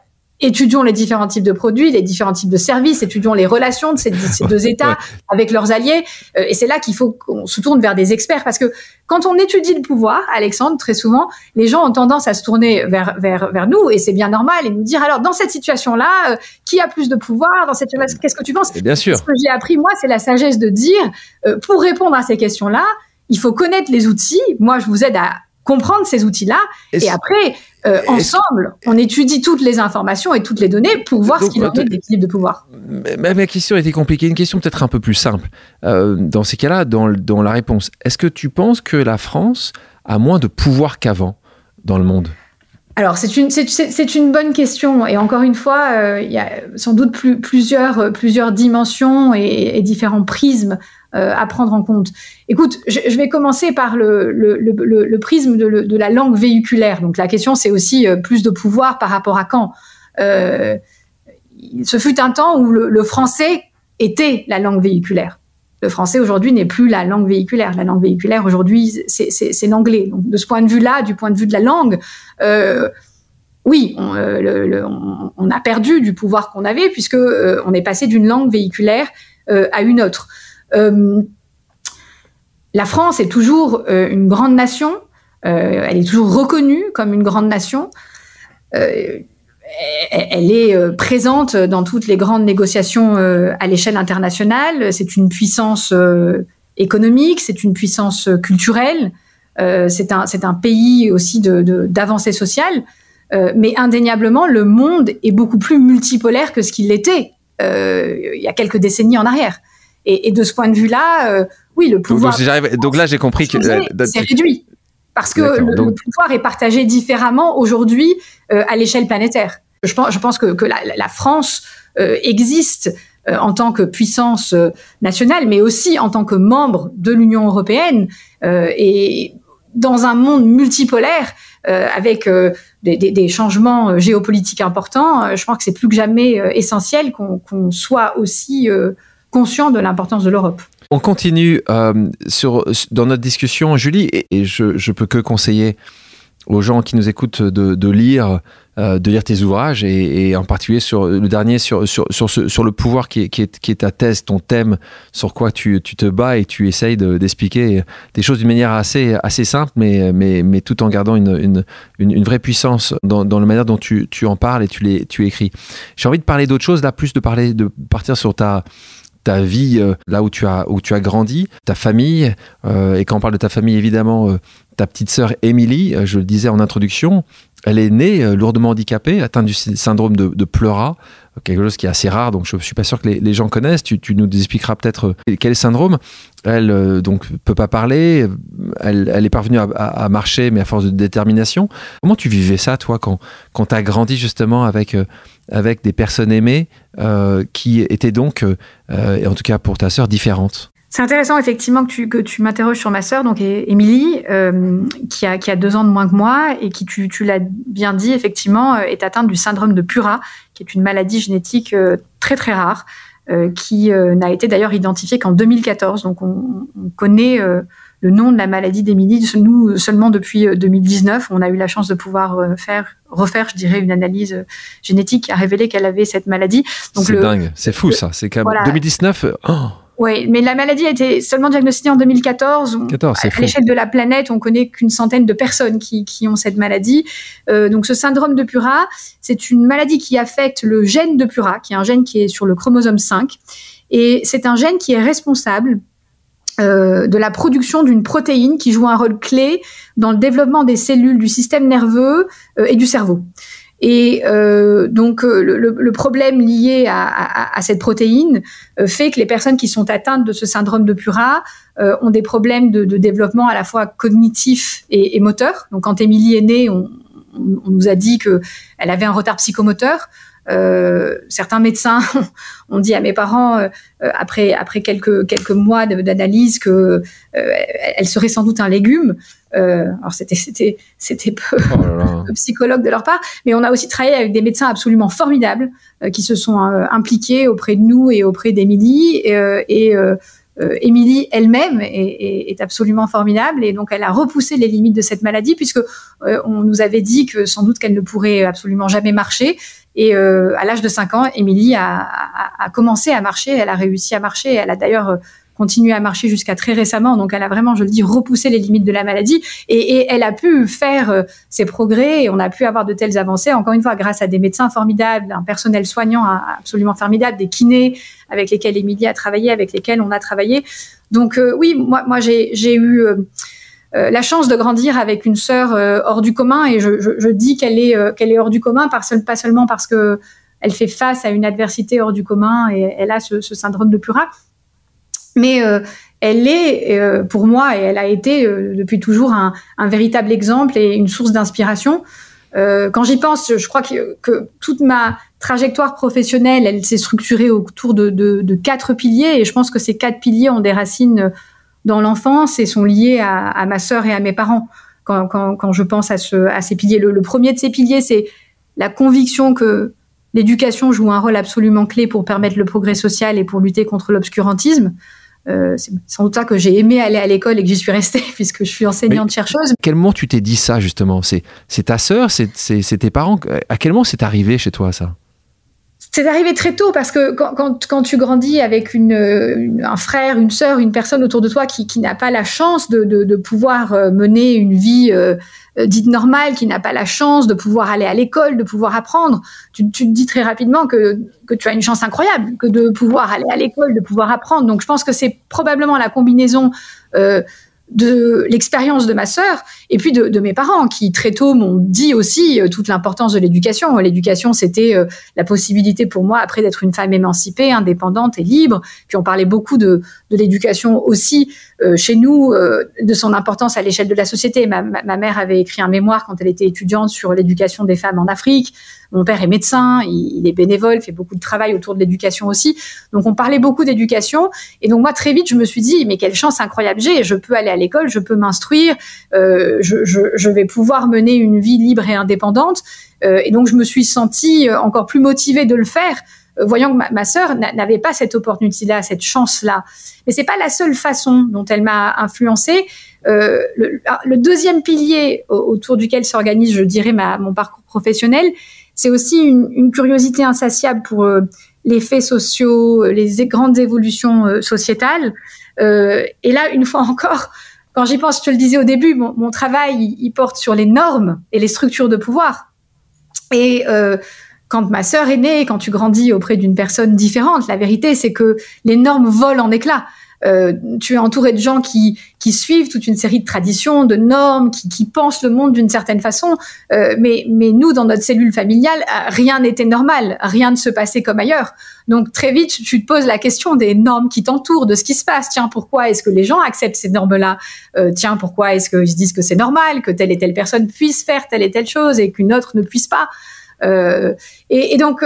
Étudions les différents types de produits, les différents types de services, étudions les relations de ces deux États avec leurs alliés. Et c'est là qu'il faut qu'on se tourne vers des experts. Parce que quand on étudie le pouvoir, Alexandre, très souvent, les gens ont tendance à se tourner vers nous, et c'est bien normal, et nous dire, alors, dans cette situation-là, qui a plus de pouvoir? Dans cette situation-là, qu'est-ce que tu penses? Et bien sûr. Ce que j'ai appris, moi, c'est la sagesse de dire, pour répondre à ces questions-là, il faut connaître les outils. Moi, je vous aide à comprendre ces outils-là, et après, ensemble, on étudie toutes les informations et toutes les données pour voir ce qu'il en est de l'équilibre de pouvoir. Ma question était compliquée, une question peut-être un peu plus simple. Dans ces cas-là, dans la réponse, est-ce que tu penses que la France a moins de pouvoir qu'avant dans le monde ? Alors, c'est une bonne question. Et encore une fois, il y a sans doute plusieurs dimensions et différents prismes à prendre en compte. Écoute, je vais commencer par le prisme de la langue véhiculaire. Donc, la question, c'est aussi plus de pouvoir par rapport à quand. Ce fut un temps où le français était la langue véhiculaire. Le français, aujourd'hui, n'est plus la langue véhiculaire. La langue véhiculaire, aujourd'hui, c'est l'anglais. Donc, de ce point de vue-là, du point de vue de la langue, oui, on a perdu du pouvoir qu'on avait puisque on est passé d'une langue véhiculaire à une autre. La France est toujours une grande nation. Elle est toujours reconnue comme une grande nation. Elle est présente dans toutes les grandes négociations à l'échelle internationale. C'est une puissance économique, c'est une puissance culturelle, c'est un pays aussi d'avancée sociale. Mais indéniablement, le monde est beaucoup plus multipolaire que ce qu'il l'était il y a quelques décennies en arrière. Et de ce point de vue-là, oui, le pouvoir... Donc là, j'ai compris que... c'est réduit. Parce que le pouvoir est partagé différemment aujourd'hui à l'échelle planétaire. Je pense que la France existe en tant que puissance nationale, mais aussi en tant que membre de l'Union européenne et dans un monde multipolaire avec des changements géopolitiques importants. Je pense que c'est plus que jamais essentiel qu'on soit aussi conscient de l'importance de l'Europe. On continue dans notre discussion, Julie, et je peux que conseiller aux gens qui nous écoutent de lire tes ouvrages et en particulier sur le dernier sur le pouvoir qui est ta thèse, ton thème, sur quoi tu te bats et tu essayes d'expliquer des choses d'une manière assez simple, mais tout en gardant une vraie puissance dans la manière dont tu en parles et tu écris. J'ai envie de parler d'autre chose, là, plus de partir sur ta vie, là où tu as grandi, ta famille, et quand on parle de ta famille, évidemment, ta petite sœur Émilie, je le disais en introduction, elle est née lourdement handicapée, atteinte du syndrome de Pleura, quelque chose qui est assez rare, donc je suis pas sûr que les gens connaissent. Tu nous expliqueras peut-être quel est le syndrome. Elle donc peut pas parler, elle est parvenue à marcher, mais à force de détermination. Comment tu vivais ça, toi, quand tu as grandi justement avec des personnes aimées qui étaient donc, en tout cas pour ta sœur, différentes? C'est intéressant effectivement que tu m'interroges sur ma sœur, donc Émilie, qui a 2 ans de moins que moi et qui, tu l'as bien dit, effectivement, est atteinte du syndrome de Pura, qui est une maladie génétique très très rare, qui n'a été d'ailleurs identifiée qu'en 2014. Donc on connaît le nom de la maladie d'Émilie, nous seulement depuis 2019. On a eu la chance de pouvoir refaire, je dirais, une analyse génétique qui a révélé qu'elle avait cette maladie. Donc c'est dingue, c'est fou ça. C'est quand même voilà. 2019. Oh. Oui, mais la maladie a été seulement diagnostiquée en 2014. À l'échelle de la planète, on connaît qu'une centaine de personnes qui ont cette maladie. Donc, ce syndrome de Pura, c'est une maladie qui affecte le gène de Pura, qui est un gène qui est sur le chromosome 5. Et c'est un gène qui est responsable de la production d'une protéine qui joue un rôle clé dans le développement des cellules du système nerveux et du cerveau. Et donc le problème lié à cette protéine fait que les personnes qui sont atteintes de ce syndrome de Pura ont des problèmes de développement à la fois cognitif et moteur. Donc quand Émilie est née, on nous a dit qu'elle avait un retard psychomoteur. Certains médecins ont dit à mes parents après quelques mois d'analyse que elle serait sans doute un légume. Alors c'était peu psychologue de leur part, mais on a aussi travaillé avec des médecins absolument formidables qui se sont impliqués auprès de nous et auprès d'Émilie et Émilie elle-même est absolument formidable et donc elle a repoussé les limites de cette maladie puisque on nous avait dit que sans doute qu'elle ne pourrait absolument jamais marcher et à l'âge de 5 ans, Émilie a commencé à marcher, elle a réussi à marcher, elle a d'ailleurs continué à marcher jusqu'à très récemment, donc elle a vraiment, je le dis, repoussé les limites de la maladie et elle a pu faire ses progrès et on a pu avoir de telles avancées, encore une fois, grâce à des médecins formidables, un personnel soignant absolument formidable, des kinés avec lesquels Émilie a travaillé, avec lesquels on a travaillé. Donc oui, moi j'ai eu la chance de grandir avec une sœur hors du commun et je dis qu'elle est hors du commun, pas seulement parce que elle fait face à une adversité hors du commun et elle a ce syndrome de Pura, mais elle est pour moi et elle a été depuis toujours un véritable exemple et une source d'inspiration. Quand j'y pense, je crois que toute ma trajectoire professionnelle, elle s'est structurée autour de 4 piliers et je pense que ces 4 piliers ont des racines dans l'enfance et sont liés à ma sœur et à mes parents. Quand je pense à ces piliers, le premier de ces piliers, c'est la conviction que l'éducation joue un rôle absolument clé pour permettre le progrès social et pour lutter contre l'obscurantisme. C'est sans doute ça que j'ai aimé aller à l'école et que j'y suis restée puisque je suis enseignante-chercheuse. À quel moment tu t'es dit ça justement? C'est ta sœur, c'est tes parents? À quel moment c'est arrivé chez toi ça? C'est arrivé très tôt parce que quand tu grandis avec un frère, une sœur, une personne autour de toi qui n'a pas la chance de pouvoir mener une vie dite normale, qui n'a pas la chance de pouvoir aller à l'école, de pouvoir apprendre, tu te dis très rapidement que tu as une chance incroyable que de pouvoir aller à l'école, de pouvoir apprendre. Donc je pense que c'est probablement la combinaison de l'expérience de ma sœur et puis de mes parents qui très tôt m'ont dit aussi toute l'importance de l'éducation. L'éducation, c'était la possibilité pour moi après d'être une femme émancipée, indépendante et libre. Puis on parlait beaucoup de l'éducation aussi chez nous, de son importance à l'échelle de la société. Ma mère avait écrit un mémoire quand elle était étudiante sur l'éducation des femmes en Afrique. Mon père est médecin, il est bénévole, fait beaucoup de travail autour de l'éducation aussi. Donc, on parlait beaucoup d'éducation. Et donc, moi, très vite, je me suis dit, mais quelle chance incroyable j'ai. Je peux aller à l'école, je peux m'instruire, je vais pouvoir mener une vie libre et indépendante. Et donc, je me suis sentie encore plus motivée de le faire, voyant que ma sœur n'avait pas cette opportunité-là, cette chance-là. Mais c'est pas la seule façon dont elle m'a influencée. Le deuxième pilier autour duquel s'organise, je dirais, mon parcours professionnel, c'est aussi une curiosité insatiable pour les faits sociaux, les grandes évolutions sociétales. Et là, une fois encore, quand j'y pense, je te le disais au début, mon travail, il porte sur les normes et les structures de pouvoir. Et quand ma sœur est née, quand tu grandis auprès d'une personne différente, la vérité, c'est que les normes volent en éclats. tu es entouré de gens qui suivent toute une série de traditions, de normes, qui pensent le monde d'une certaine façon. Mais nous, dans notre cellule familiale, rien n'était normal, rien ne se passait comme ailleurs. Donc très vite, tu te poses la question des normes qui t'entourent, de ce qui se passe. Tiens, pourquoi est-ce que les gens acceptent ces normes-là? Tiens, pourquoi est-ce qu'ils se disent que c'est normal que telle et telle personne puisse faire telle et telle chose et qu'une autre ne puisse pas? Et donc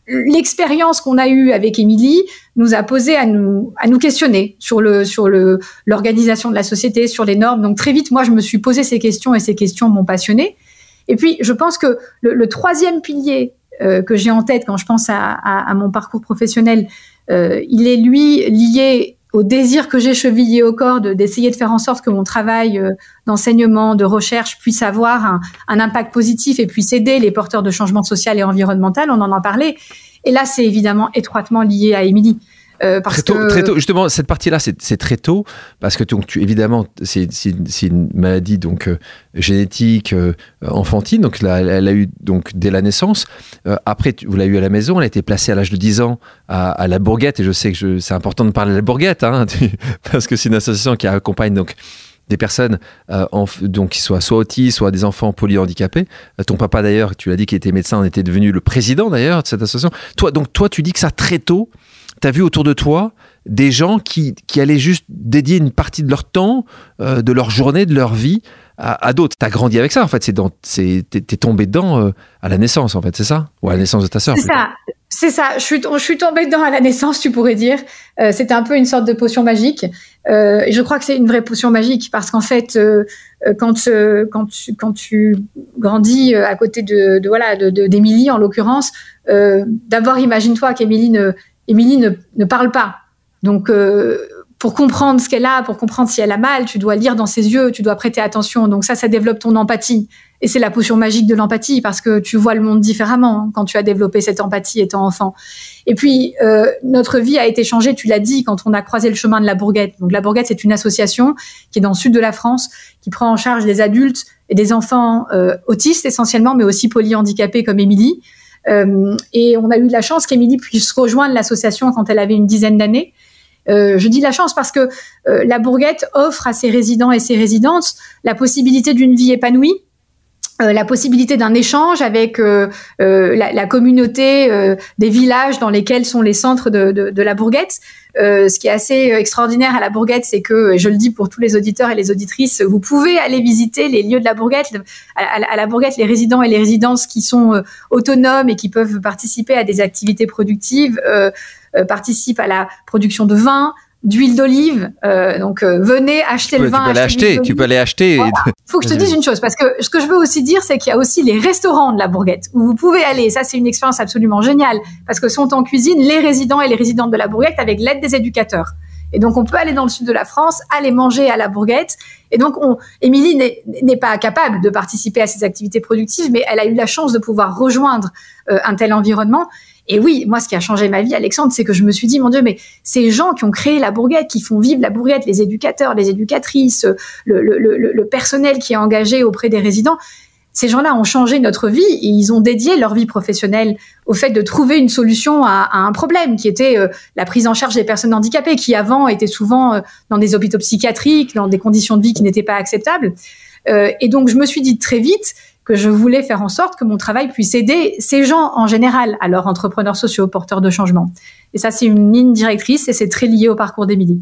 l'expérience qu'on a eue avec Émilie nous a posé à nous questionner sur l'organisation de la société, sur les normes. Donc très vite, moi, je me suis posé ces questions et ces questions m'ont passionnée. Et puis, je pense que le troisième pilier que j'ai en tête quand je pense à mon parcours professionnel, il est lui lié au désir que j'ai chevillé au corps d'essayer de faire en sorte que mon travail d'enseignement, de recherche puisse avoir un impact positif et puisse aider les porteurs de changement social et environnemental. On en a parlé. Et là, c'est évidemment étroitement lié à Émilie. Très tôt, justement, cette partie-là, c'est très tôt, parce que évidemment, c'est une maladie donc génétique enfantine, donc elle a eu donc dès la naissance. Après, vous l'avez eu à la maison, elle a été placée à l'âge de 10 ans à la Bourgette, et je sais que c'est important de parler de la Bourgette, hein, parce que c'est une association qui accompagne donc des personnes donc qui soient soit autistes, soit des enfants polyhandicapés. Ton papa d'ailleurs, tu l'as dit qu'il était médecin, était devenu le président d'ailleurs de cette association. Toi, tu dis que ça très tôt. Tu as vu autour de toi des gens qui allaient juste dédier une partie de leur temps, de leur journée, de leur vie à d'autres. Tu as grandi avec ça, en fait. T'es tombé dedans à la naissance, en fait, c'est ça? Ou à la naissance de ta sœur? C'est ça. Je suis tombée dedans à la naissance, tu pourrais dire. C'était un peu une sorte de potion magique. Et je crois que c'est une vraie potion magique parce qu'en fait, quand tu grandis à côté d'Émilie, en l'occurrence, d'abord, imagine-toi qu'Émilie ne parle pas. Donc, pour comprendre ce qu'elle a, pour comprendre si elle a mal, tu dois lire dans ses yeux, tu dois prêter attention. Donc ça développe ton empathie. Et c'est la potion magique de l'empathie parce que tu vois le monde différemment quand tu as développé cette empathie étant enfant. Et puis, notre vie a été changée, tu l'as dit, quand on a croisé le chemin de la Bourgette. Donc la Bourgette, c'est une association qui est dans le sud de la France, qui prend en charge des adultes et des enfants autistes essentiellement, mais aussi polyhandicapés comme Émilie. Et on a eu de la chance qu'Émilie puisse rejoindre l'association quand elle avait une dizaine d'années. Je dis la chance parce que la Bourgette offre à ses résidents et ses résidentes la possibilité d'une vie épanouie, la possibilité d'un échange avec la communauté des villages dans lesquels sont les centres de la Bourgette. Ce qui est assez extraordinaire à la Bourgette, c'est que, et je le dis pour tous les auditeurs et les auditrices, vous pouvez aller visiter les lieux de la Bourgette. À la Bourgette, les résidents et les résidences qui sont autonomes et qui peuvent participer à des activités productives participent à la production de vin, d'huile d'olive. Donc, venez acheter le vin. Tu peux aller acheter. Voilà. Faut que je te dise une chose, parce que ce que je veux aussi dire, c'est qu'il y a aussi les restaurants de la Bourgette où vous pouvez aller. Ça, c'est une expérience absolument géniale parce que sont en cuisine les résidents et les résidentes de la Bourgette avec l'aide des éducateurs. Et donc, on peut aller dans le sud de la France, aller manger à la Bourgette. Et donc, Émilie n'est pas capable de participer à ces activités productives, mais elle a eu la chance de pouvoir rejoindre un tel environnement. Et oui, moi, ce qui a changé ma vie, Alexandre, c'est que je me suis dit, mon Dieu, mais ces gens qui ont créé la Bourgette, qui font vivre la Bourgette, les éducateurs, les éducatrices, le personnel qui est engagé auprès des résidents, ces gens-là ont changé notre vie et ils ont dédié leur vie professionnelle au fait de trouver une solution à un problème qui était la prise en charge des personnes handicapées qui avant étaient souvent dans des hôpitaux psychiatriques, dans des conditions de vie qui n'étaient pas acceptables. Et donc, je me suis dit très vite que je voulais faire en sorte que mon travail puisse aider ces gens en général, alors entrepreneurs sociaux, porteurs de changement. Et ça, c'est une ligne directrice et c'est très lié au parcours d'Émilie.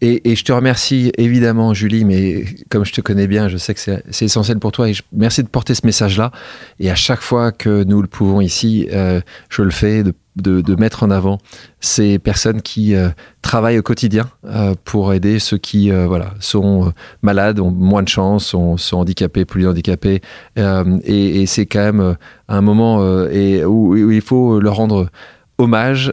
Et je te remercie évidemment, Julie, mais comme je te connais bien, je sais que c'est essentiel pour toi et merci de porter ce message-là. Et à chaque fois que nous le pouvons ici, je le fais de mettre en avant ces personnes qui travaillent au quotidien pour aider ceux qui sont malades, ont moins de chance, sont handicapés, polyhandicapés. Et c'est quand même un moment où il faut leur rendre hommage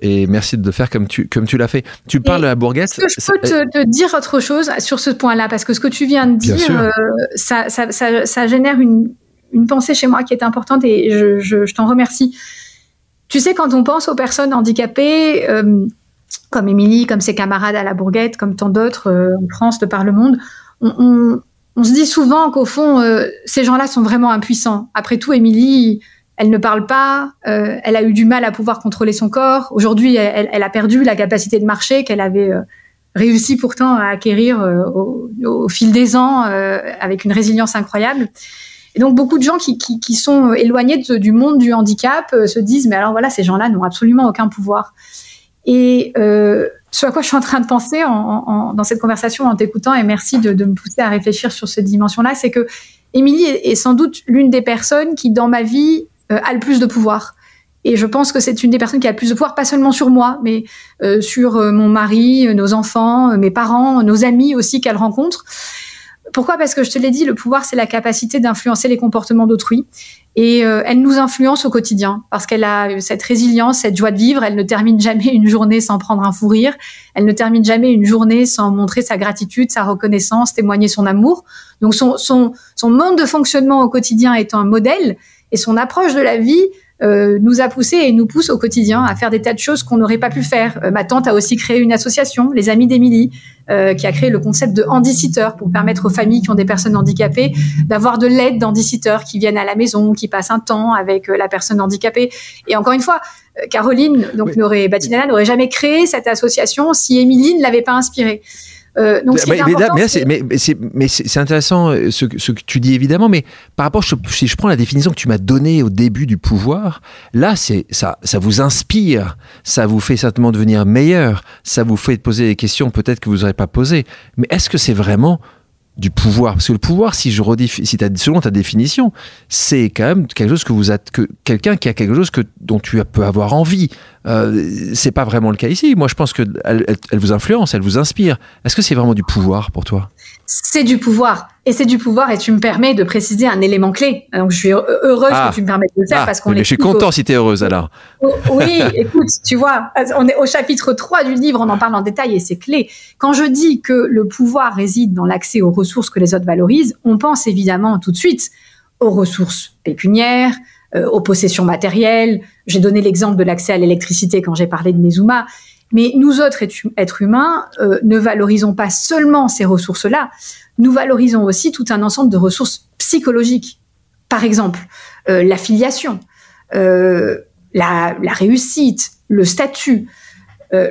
et merci de le faire comme tu l'as fait. Tu parles de la Bourgette. Est-ce que je peux te dire autre chose sur ce point-là? Parce que ce que tu viens de dire, ça génère une pensée chez moi qui est importante et je t'en remercie. Tu sais, quand on pense aux personnes handicapées, comme Émilie, comme ses camarades à la Bourgette, comme tant d'autres en France, de par le monde, on se dit souvent qu'au fond, ces gens-là sont vraiment impuissants. Après tout, Émilie, elle ne parle pas, elle a eu du mal à pouvoir contrôler son corps. Aujourd'hui, elle a perdu la capacité de marcher qu'elle avait réussi pourtant à acquérir au fil des ans avec une résilience incroyable. Et donc, beaucoup de gens qui sont éloignés du monde du handicap se disent « Mais alors voilà, ces gens-là n'ont absolument aucun pouvoir. » Et ce à quoi je suis en train de penser dans cette conversation en t'écoutant, et merci de me pousser à réfléchir sur cette dimension-là, c'est que Émilie est sans doute l'une des personnes qui, dans ma vie, a le plus de pouvoir. Et je pense que c'est une des personnes qui a le plus de pouvoir, pas seulement sur moi, mais sur mon mari, nos enfants, mes parents, nos amis aussi qu'elle rencontre. Pourquoi ? Parce que je te l'ai dit, le pouvoir, c'est la capacité d'influencer les comportements d'autrui. Et elle nous influence au quotidien parce qu'elle a cette résilience, cette joie de vivre. Elle ne termine jamais une journée sans prendre un fou rire. Elle ne termine jamais une journée sans montrer sa gratitude, sa reconnaissance, témoigner son amour. Donc son mode de fonctionnement au quotidien est un modèle et son approche de la vie nous a poussé et nous pousse au quotidien à faire des tas de choses qu'on n'aurait pas pu faire. Ma tante a aussi créé une association, les Amis d'Émilie, qui a créé le concept de handi-sitter pour permettre aux familles qui ont des personnes handicapées d'avoir de l'aide d'handi-sitters qui viennent à la maison, qui passent un temps avec la personne handicapée. Et encore une fois, Caroline, donc Battinella n'aurait jamais créé cette association si Émilie ne l'avait pas inspirée. Donc c'est intéressant ce que tu dis évidemment, mais par rapport, si je prends la définition que tu m'as donnée au début du pouvoir, là ça vous inspire, ça vous fait certainement devenir meilleur, ça vous fait poser des questions peut-être que vous n'aurez pas posées, mais est-ce que c'est vraiment du pouvoir? Parce que le pouvoir, selon ta définition, c'est quand même quelque chose que quelqu'un qui a quelque chose dont tu peux avoir envie. C'est pas vraiment le cas ici. Moi, je pense que elle vous influence, elle vous inspire. Est-ce que c'est vraiment du pouvoir pour toi? C'est du pouvoir. Et c'est du pouvoir, et tu me permets de préciser un élément clé. Donc, je suis heureuse que tu me permettes de le faire parce qu'on est. Je suis content si tu es heureuse alors. Oui, écoute, tu vois, on est au chapitre 3 du livre, on en parle en détail et c'est clé. Quand je dis que le pouvoir réside dans l'accès aux ressources que les autres valorisent, on pense évidemment tout de suite aux ressources pécuniaires, aux possessions matérielles. J'ai donné l'exemple de l'accès à l'électricité quand j'ai parlé de Nezuma. Mais nous autres êtres humains ne valorisons pas seulement ces ressources-là, nous valorisons aussi tout un ensemble de ressources psychologiques. Par exemple, l'affiliation, la réussite, le statut,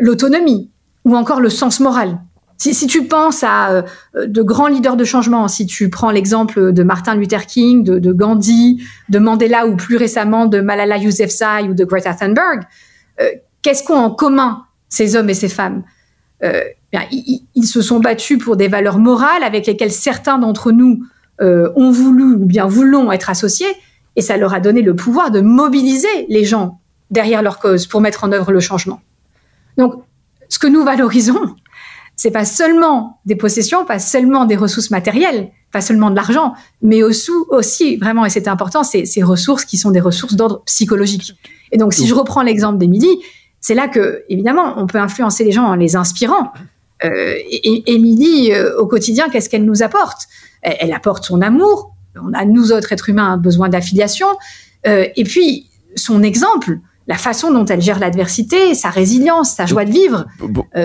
l'autonomie ou encore le sens moral. Si tu penses à de grands leaders de changement, si tu prends l'exemple de Martin Luther King, de Gandhi, de Mandela ou plus récemment de Malala Yousafzai ou de Greta Thunberg, qu'est-ce qu'ont en commun ces hommes et ces femmes? Ils se sont battus pour des valeurs morales avec lesquelles certains d'entre nous ont voulu ou bien voulons être associés, et ça leur a donné le pouvoir de mobiliser les gens derrière leur cause pour mettre en œuvre le changement. Donc, ce que nous valorisons, c'est pas seulement des possessions, pas seulement des ressources matérielles, pas seulement de l'argent, mais aussi vraiment, et c'est important, c'est ces ressources qui sont des ressources d'ordre psychologique. Et donc, si je reprends l'exemple d'Émilie, c'est là que, évidemment, on peut influencer les gens en les inspirant. Émilie, au quotidien, qu'est-ce qu'elle nous apporte ? Elle apporte son amour. Nous autres êtres humains, besoin d'affiliation. Et puis, son exemple, la façon dont elle gère l'adversité, sa résilience, sa joie de vivre,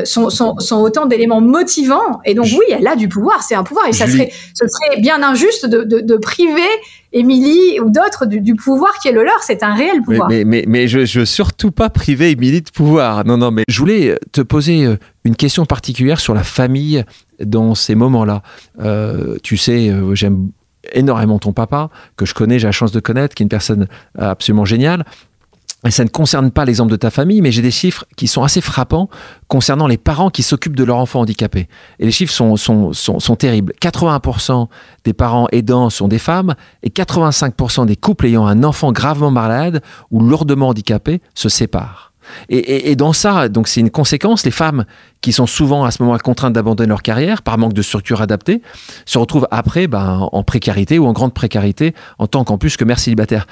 sont autant d'éléments motivants. Et donc, oui, elle a du pouvoir, c'est un pouvoir. Et ce serait bien injuste de priver Émilie ou d'autres du pouvoir qui est le leur. C'est un réel pouvoir. Mais je veux surtout pas priver Émilie de pouvoir. Non, mais je voulais te poser une question particulière sur la famille dans ces moments-là. Tu sais, j'aime énormément ton papa, que je connais, j'ai la chance de connaître, qui est une personne absolument géniale. Et ça ne concerne pas l'exemple de ta famille, mais j'ai des chiffres qui sont assez frappants concernant les parents qui s'occupent de leur enfant handicapé. Et les chiffres sont terribles. 80% des parents aidants sont des femmes et 85% des couples ayant un enfant gravement malade ou lourdement handicapé se séparent. Et dans ça, donc c'est une conséquence, les femmes qui sont souvent à ce moment-là contraintes d'abandonner leur carrière par manque de structure adaptée, se retrouvent après en précarité ou en grande précarité en tant qu'en plus que mère célibataire.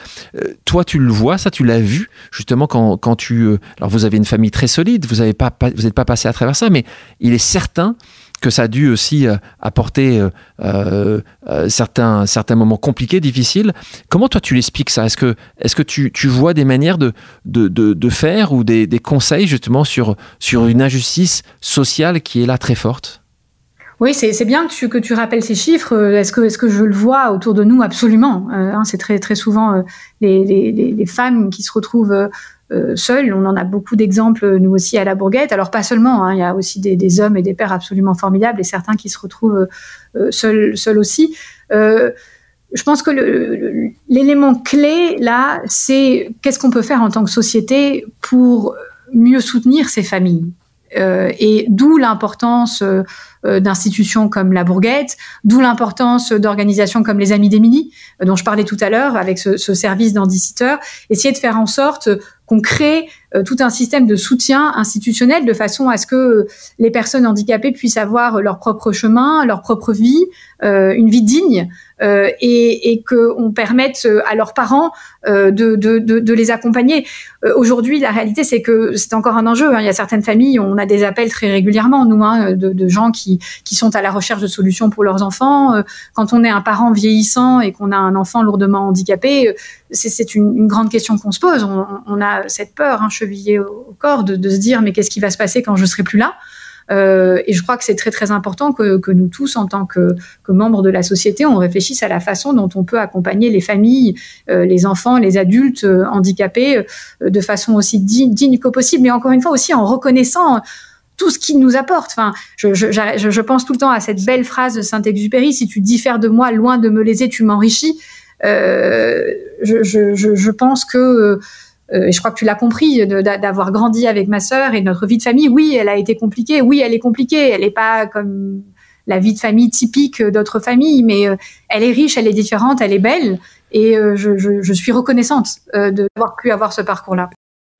Toi, tu le vois, ça, tu l'as vu justement quand tu... alors vous avez une famille très solide, vous n'êtes pas passé à travers ça, mais il est certain que ça a dû aussi apporter certains moments compliqués, difficiles. Comment toi tu l'expliques ça? Est-ce que tu vois des manières de faire ou des conseils justement sur une injustice sociale qui est là très forte? Oui, c'est bien que tu rappelles ces chiffres. Est-ce que je le vois autour de nous? Absolument. C'est très, très souvent les femmes qui se retrouvent seules. On en a beaucoup d'exemples, nous aussi, à la Bourguette. Alors, pas seulement. Il y a aussi des hommes et des pères absolument formidables et certains qui se retrouvent seuls aussi. Je pense que l'élément clé, là, c'est qu'est-ce qu'on peut faire en tant que société pour mieux soutenir ces familles. Et d'où l'importance d'institutions comme la Bourguette, d'où l'importance d'organisations comme les Amis d'Émilie, dont je parlais tout à l'heure, avec ce service d'Handisiteur, essayer de faire en sorte qu'on crée tout un système de soutien institutionnel de façon à ce que les personnes handicapées puissent avoir leur propre chemin, leur propre vie, une vie digne, et qu'on permette à leurs parents de les accompagner. Aujourd'hui, la réalité, c'est que c'est encore un enjeu. Il y a certaines familles, on a des appels très régulièrement, nous, de gens qui sont à la recherche de solutions pour leurs enfants. Quand on est un parent vieillissant et qu'on a un enfant lourdement handicapé, c'est une grande question qu'on se pose. On a cette peur chevillée au corps de se dire mais qu'est-ce qui va se passer quand je serai plus là? Et je crois que c'est très très important que nous tous, en tant que membres de la société, on réfléchisse à la façon dont on peut accompagner les familles, les enfants, les adultes handicapés de façon aussi digne que possible, mais encore une fois aussi en reconnaissant tout ce qu'ils nous apportent. Enfin, je pense tout le temps à cette belle phrase de Saint-Exupéry: si tu diffères de moi, loin de me léser, tu m'enrichis. Je pense que et je crois que tu l'as compris, d'avoir grandi avec ma sœur et notre vie de famille, oui, elle a été compliquée, oui, elle est compliquée, elle n'est pas comme la vie de famille typique d'autres familles, mais elle est riche, elle est différente, elle est belle, et je suis reconnaissante d'avoir pu avoir ce parcours-là.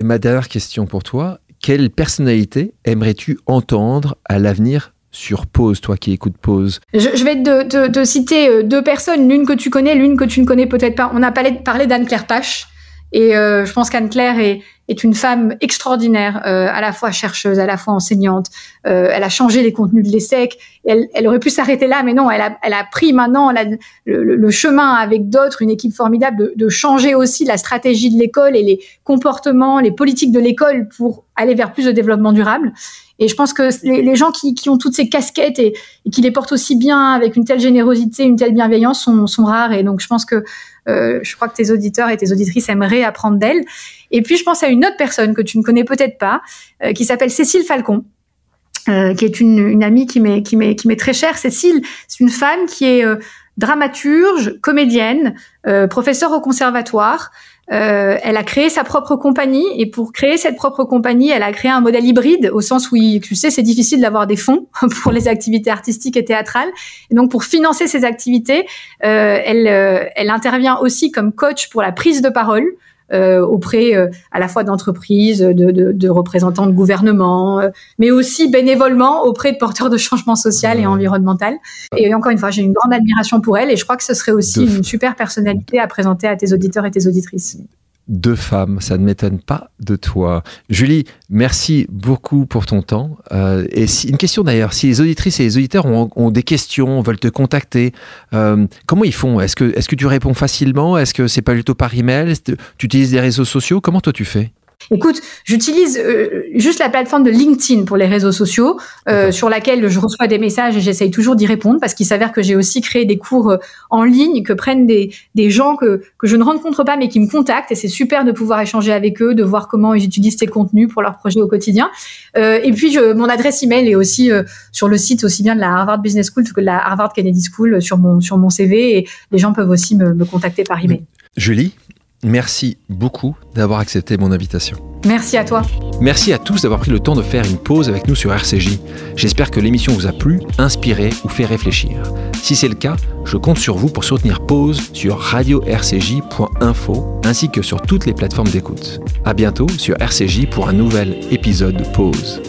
Ma dernière question pour toi, quelle personnalité aimerais-tu entendre à l'avenir sur Pause, toi qui écoutes Pause? Je vais te citer deux personnes, l'une que tu connais, l'une que tu ne connais peut-être pas. On a parlé d'Anne-Claire Pache. Et je pense qu'Anne-Claire est une femme extraordinaire, à la fois chercheuse, à la fois enseignante. Elle a changé les contenus de l'ESSEC. Elle aurait pu s'arrêter là, mais non, elle a pris maintenant le chemin avec d'autres, une équipe formidable, de changer aussi la stratégie de l'école et les comportements, les politiques de l'école pour aller vers plus de développement durable. Et je pense que les gens qui ont toutes ces casquettes et qui les portent aussi bien avec une telle générosité, une telle bienveillance sont rares. Et donc, je pense que je crois que tes auditeurs et tes auditrices aimeraient apprendre d'elle. Et puis, je pense à une autre personne que tu ne connais peut-être pas, qui s'appelle Cécile Falcon, qui est une amie qui m'est très chère. Cécile, c'est une femme qui est dramaturge, comédienne, professeure au conservatoire. Elle a créé sa propre compagnie, et pour créer cette propre compagnie, elle a créé un modèle hybride, au sens où, tu sais, c'est difficile d'avoir des fonds pour les activités artistiques et théâtrales. Et donc, pour financer ces activités, elle intervient aussi comme coach pour la prise de parole auprès à la fois d'entreprises, de représentants de gouvernement, mais aussi bénévolement auprès de porteurs de changement social et environnemental. Et encore une fois, j'ai une grande admiration pour elle, et je crois que ce serait aussi une super personnalité à présenter à tes auditeurs et tes auditrices. Deux femmes, ça ne m'étonne pas de toi. Julie, merci beaucoup pour ton temps. Et une question d'ailleurs, si les auditrices et les auditeurs ont des questions, veulent te contacter, comment ils font? Est-ce que tu réponds facilement? Est-ce que c'est pas plutôt par email? Tu utilises des réseaux sociaux? Comment toi tu fais? Écoute, j'utilise juste la plateforme de LinkedIn pour les réseaux sociaux, sur laquelle je reçois des messages et j'essaye toujours d'y répondre, parce qu'il s'avère que j'ai aussi créé des cours en ligne que prennent des gens que je ne rencontre pas mais qui me contactent, et c'est super de pouvoir échanger avec eux, de voir comment ils utilisent ces contenus pour leurs projets au quotidien. Et puis mon adresse email est aussi sur le site aussi bien de la Harvard Business School que de la Harvard Kennedy School sur mon CV, et les gens peuvent aussi me contacter par email. Julie, merci beaucoup d'avoir accepté mon invitation. Merci à toi. Merci à tous d'avoir pris le temps de faire une pause avec nous sur RCJ. J'espère que l'émission vous a plu, inspiré ou fait réfléchir. Si c'est le cas, je compte sur vous pour soutenir Pause sur radio-rcj.info ainsi que sur toutes les plateformes d'écoute. À bientôt sur RCJ pour un nouvel épisode de Pause.